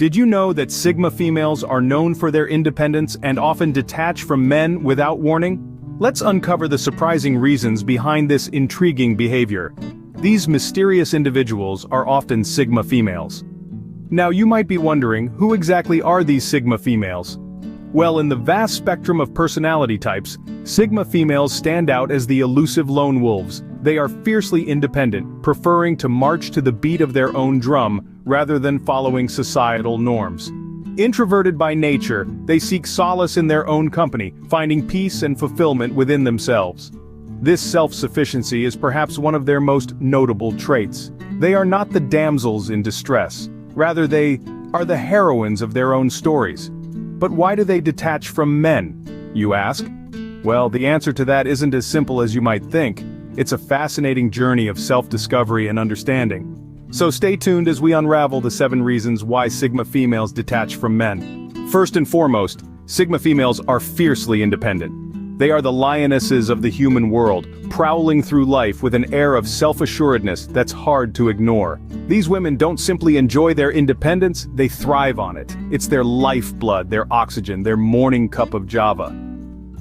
Did you know that Sigma females are known for their independence and often detach from men without warning? Let's uncover the surprising reasons behind this intriguing behavior. These mysterious individuals are often Sigma females. Now you might be wondering, who exactly are these Sigma females? Well, in the vast spectrum of personality types, Sigma females stand out as the elusive lone wolves. They are fiercely independent, preferring to march to the beat of their own drum, rather than following societal norms. Introverted by nature, they seek solace in their own company, finding peace and fulfillment within themselves. This self-sufficiency is perhaps one of their most notable traits. They are not the damsels in distress. Rather, they are the heroines of their own stories. But why do they detach from men, you ask? Well, the answer to that isn't as simple as you might think. It's a fascinating journey of self-discovery and understanding. So stay tuned as we unravel the 7 reasons why Sigma females detach from men. First and foremost, Sigma females are fiercely independent. They are the lionesses of the human world, prowling through life with an air of self-assuredness that's hard to ignore. These women don't simply enjoy their independence, they thrive on it. It's their lifeblood, their oxygen, their morning cup of java.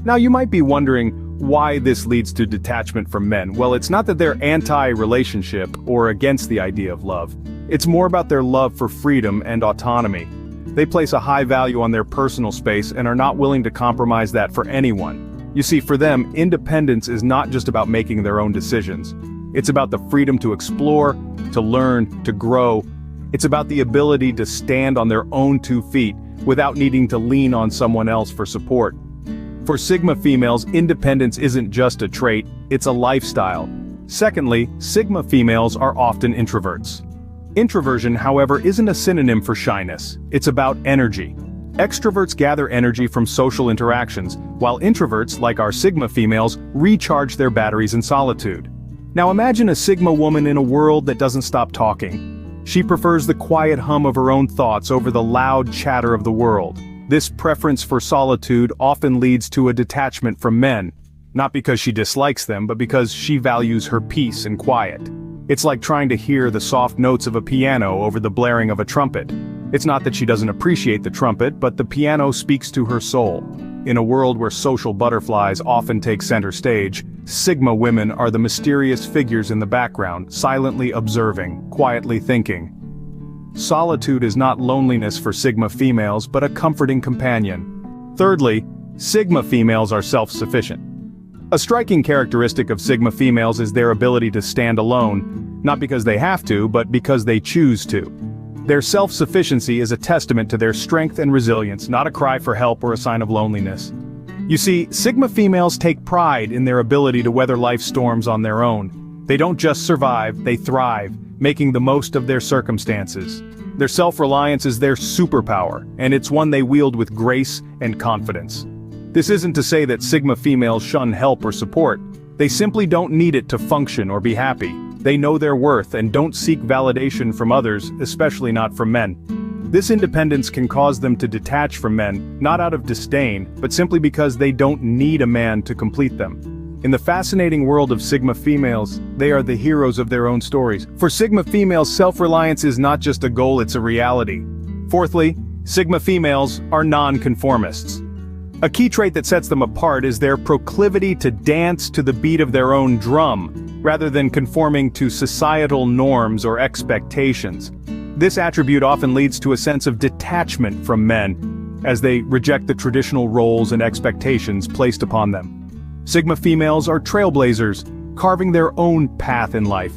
Now you might be wondering why this leads to detachment from men. Well, it's not that they're anti-relationship or against the idea of love. It's more about their love for freedom and autonomy. They place a high value on their personal space and are not willing to compromise that for anyone. You see, for them, independence is not just about making their own decisions. It's about the freedom to explore, to learn, to grow. It's about the ability to stand on their own 2 feet without needing to lean on someone else for support. For Sigma females, independence isn't just a trait, it's a lifestyle. Secondly, Sigma females are often introverts. Introversion, however, isn't a synonym for shyness. It's about energy. Extroverts gather energy from social interactions, while introverts, like our Sigma females, recharge their batteries in solitude. Now imagine a Sigma woman in a world that doesn't stop talking. She prefers the quiet hum of her own thoughts over the loud chatter of the world. This preference for solitude often leads to a detachment from men, not because she dislikes them, but because she values her peace and quiet. It's like trying to hear the soft notes of a piano over the blaring of a trumpet. It's not that she doesn't appreciate the trumpet, but the piano speaks to her soul. In a world where social butterflies often take center stage, Sigma women are the mysterious figures in the background, silently observing, quietly thinking. Solitude is not loneliness for Sigma females, but a comforting companion. Thirdly, Sigma females are self-sufficient. A striking characteristic of Sigma females is their ability to stand alone, not because they have to, but because they choose to. Their self-sufficiency is a testament to their strength and resilience, not a cry for help or a sign of loneliness. You see, Sigma females take pride in their ability to weather life's storms on their own. They don't just survive, they thrive, making the most of their circumstances. Their self-reliance is their superpower, and it's one they wield with grace and confidence. This isn't to say that Sigma females shun help or support. They simply don't need it to function or be happy. They know their worth and don't seek validation from others, especially not from men. This independence can cause them to detach from men, not out of disdain, but simply because they don't need a man to complete them. In the fascinating world of Sigma females, they are the heroes of their own stories. For Sigma females, self-reliance is not just a goal, it's a reality. Fourthly, Sigma females are non-conformists. A key trait that sets them apart is their proclivity to dance to the beat of their own drum, rather than conforming to societal norms or expectations. This attribute often leads to a sense of detachment from men, as they reject the traditional roles and expectations placed upon them. Sigma females are trailblazers, carving their own path in life.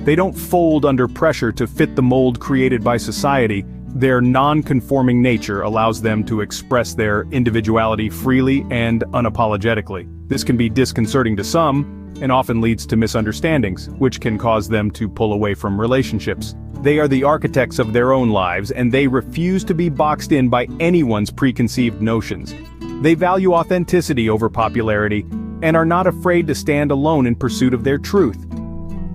They don't fold under pressure to fit the mold created by society. Their non-conforming nature allows them to express their individuality freely and unapologetically. This can be disconcerting to some, and often leads to misunderstandings, which can cause them to pull away from relationships. They are the architects of their own lives, and they refuse to be boxed in by anyone's preconceived notions. They value authenticity over popularity, and are not afraid to stand alone in pursuit of their truth.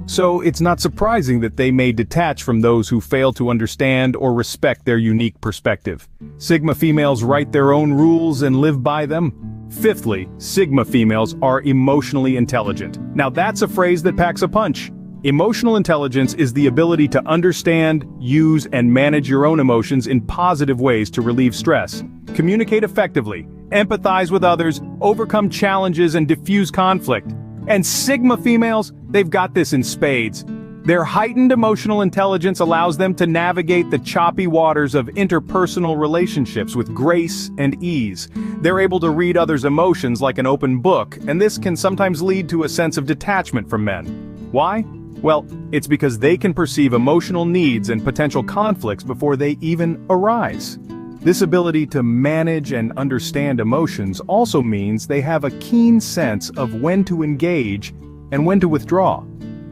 So it's not surprising that they may detach from those who fail to understand or respect their unique perspective. Sigma females write their own rules and live by them. Fifthly, Sigma females are emotionally intelligent. Now that's a phrase that packs a punch. Emotional intelligence is the ability to understand, use, and manage your own emotions in positive ways to relieve stress, communicate effectively, empathize with others, overcome challenges, and diffuse conflict. And Sigma females, they've got this in spades. Their heightened emotional intelligence allows them to navigate the choppy waters of interpersonal relationships with grace and ease. They're able to read others' emotions like an open book, and this can sometimes lead to a sense of detachment from men. Why? Well, it's because they can perceive emotional needs and potential conflicts before they even arise. This ability to manage and understand emotions also means they have a keen sense of when to engage and when to withdraw.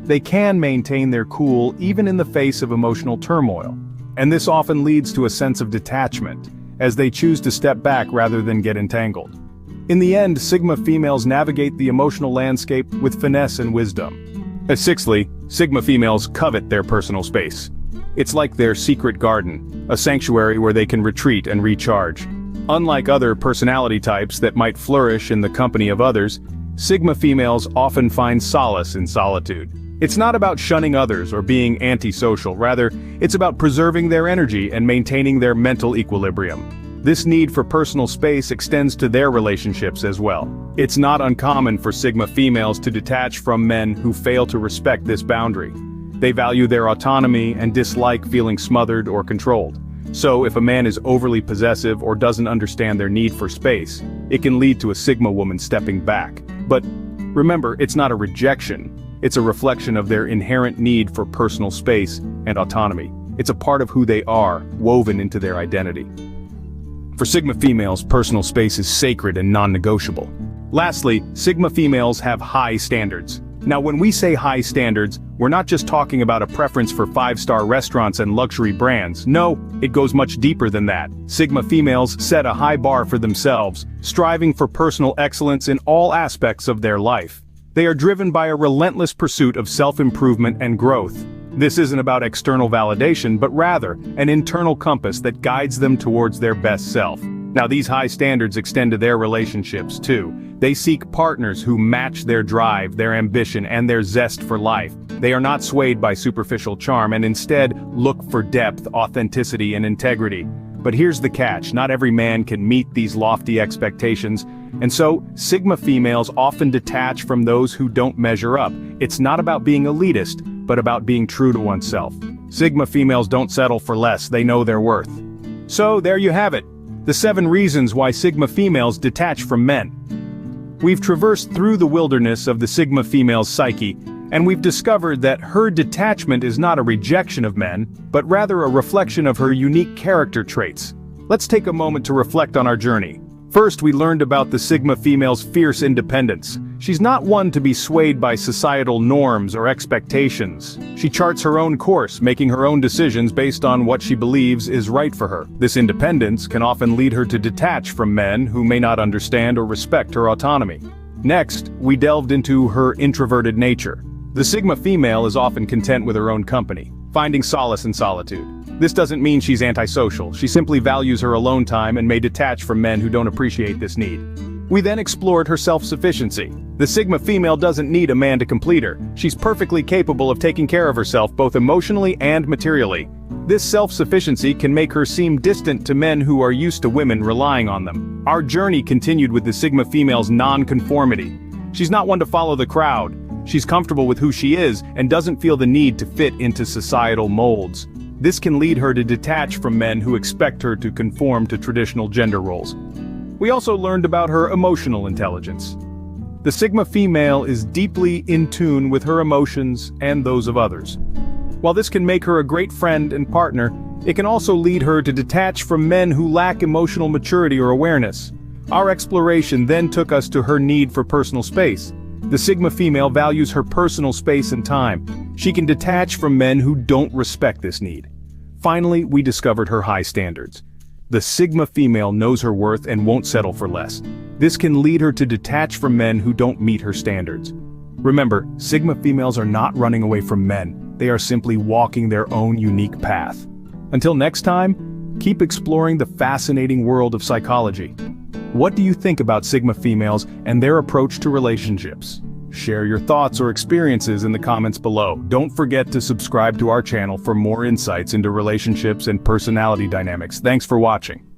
They can maintain their cool even in the face of emotional turmoil. And this often leads to a sense of detachment, as they choose to step back rather than get entangled. In the end, Sigma females navigate the emotional landscape with finesse and wisdom. Sixthly, Sigma females covet their personal space. It's like their secret garden, a sanctuary where they can retreat and recharge. Unlike other personality types that might flourish in the company of others, Sigma females often find solace in solitude. It's not about shunning others or being antisocial, rather, it's about preserving their energy and maintaining their mental equilibrium. This need for personal space extends to their relationships as well. It's not uncommon for Sigma females to detach from men who fail to respect this boundary. They value their autonomy and dislike feeling smothered or controlled. So if a man is overly possessive or doesn't understand their need for space, it can lead to a Sigma woman stepping back. But remember, it's not a rejection. It's a reflection of their inherent need for personal space and autonomy. It's a part of who they are, woven into their identity. For Sigma females, personal space is sacred and non-negotiable. Lastly, Sigma females have high standards. Now, when we say high standards, we're not just talking about a preference for 5-star restaurants and luxury brands. No, it goes much deeper than that. Sigma females set a high bar for themselves, striving for personal excellence in all aspects of their life. They are driven by a relentless pursuit of self-improvement and growth. This isn't about external validation, but rather an internal compass that guides them towards their best self. Now, these high standards extend to their relationships too. They seek partners who match their drive, their ambition, and their zest for life. They are not swayed by superficial charm and instead look for depth, authenticity, and integrity. But here's the catch: not every man can meet these lofty expectations, and so Sigma females often detach from those who don't measure up. It's not about being elitist, but about being true to oneself. Sigma females don't settle for less, they know their worth. So there you have it, the 7 reasons why Sigma females detach from men. We've traversed through the wilderness of the Sigma female's psyche, and we've discovered that her detachment is not a rejection of men, but rather a reflection of her unique character traits. Let's take a moment to reflect on our journey. First, we learned about the Sigma female's fierce independence. She's not one to be swayed by societal norms or expectations. She charts her own course, making her own decisions based on what she believes is right for her. This independence can often lead her to detach from men who may not understand or respect her autonomy. Next, we delved into her introverted nature. The Sigma female is often content with her own company, finding solace in solitude. This doesn't mean she's antisocial, she simply values her alone time and may detach from men who don't appreciate this need. We then explored her self-sufficiency. The Sigma female doesn't need a man to complete her. She's perfectly capable of taking care of herself both emotionally and materially. This self-sufficiency can make her seem distant to men who are used to women relying on them. Our journey continued with the Sigma female's non-conformity. She's not one to follow the crowd. She's comfortable with who she is and doesn't feel the need to fit into societal molds. This can lead her to detach from men who expect her to conform to traditional gender roles. We also learned about her emotional intelligence. The Sigma female is deeply in tune with her emotions and those of others. While this can make her a great friend and partner, it can also lead her to detach from men who lack emotional maturity or awareness. Our exploration then took us to her need for personal space. The Sigma female values her personal space and time. She can detach from men who don't respect this need. Finally, we discovered her high standards. The Sigma female knows her worth and won't settle for less. This can lead her to detach from men who don't meet her standards. Remember, Sigma females are not running away from men. They are simply walking their own unique path. Until next time, keep exploring the fascinating world of psychology. What do you think about Sigma females and their approach to relationships? Share your thoughts or experiences in the comments below. Don't forget to subscribe to our channel for more insights into relationships and personality dynamics. Thanks for watching.